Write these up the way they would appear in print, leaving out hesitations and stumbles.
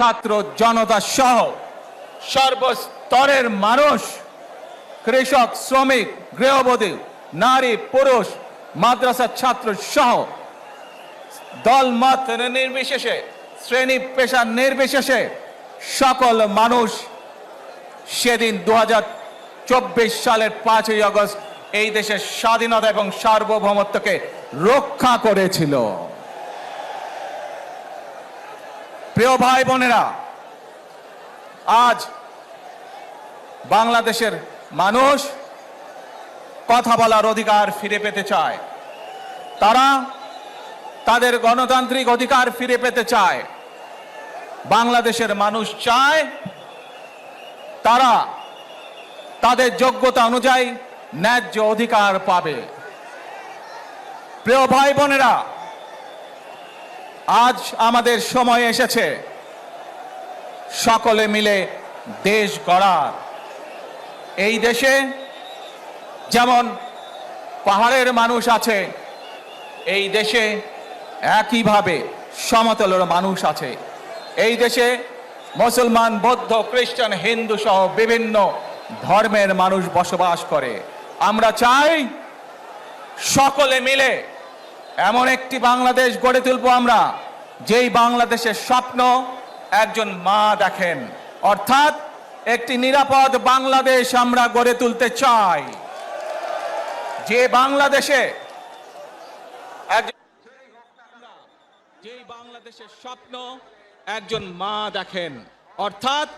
ছাত্র জনতা সহ সর্বস্তরের মানুষ, কৃষক, শ্রমিক, গৃহবধূ, নারী, পুরুষ, মাদ্রাসা ছাত্র সহ দল মত নির্বিশেষে, শ্রেণী পেশা নির্বিশেষে সকল মানুষ সেদিন 2024 সালের 5ই আগস্ট এই দেশের স্বাধীনতা এবং সার্বভৌমত্বকে রক্ষা করেছিল। প্রিয় ভাই বোনেরা, আজ বাংলাদেশের মানুষ কথা বলার অধিকার ফিরে পেতে চায়। তারা তাদের গণতান্ত্রিক অধিকার ফিরে পেতে চায়। বাংলাদেশের মানুষ চায় তারা তাদের যোগ্যতা অনুযায়ী ন্যায্য অধিকার পাবে। প্রিয় ভাই বোনেরা, আজ আমাদের সময় এসেছে সকলে মিলে দেশ গড়ার। এই দেশে যেমন পাহাড়ের মানুষ আছে, এই দেশে একইভাবে সমতলের মানুষ আছে। এই দেশে মুসলমান, বৌদ্ধ, খ্রিস্টান, হিন্দু সহ বিভিন্ন ধর্মের মানুষ বসবাস করে। আমরা চাই সকলে মিলে এমন একটি বাংলাদেশ গড়ে তুলব আমরা, যেই বাংলাদেশের স্বপ্ন একজন মা দেখেন, অর্থাৎ একটি নিরাপদ বাংলাদেশ আমরা গড়ে তুলতে চাই। যে বাংলাদেশে যেই বাংলাদেশের স্বপ্ন একজন মা দেখেন, অর্থাৎ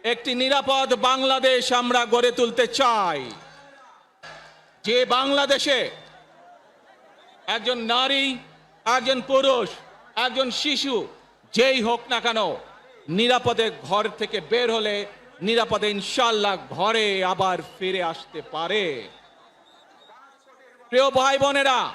একটি নিরাপদ বাংলাদেশ আমরা গড়ে তুলতে চাই। যে বাংলাদেশে একজন নারী, একজন পুরুষ, একজন শিশু যেই হোক না কেন নিরাপদে ঘর থেকে বের হলে নিরাপদে ইনশাআল্লাহ ঘরে আবার ফিরে আসতে পারে। প্রিয় ভাই বোনেরা,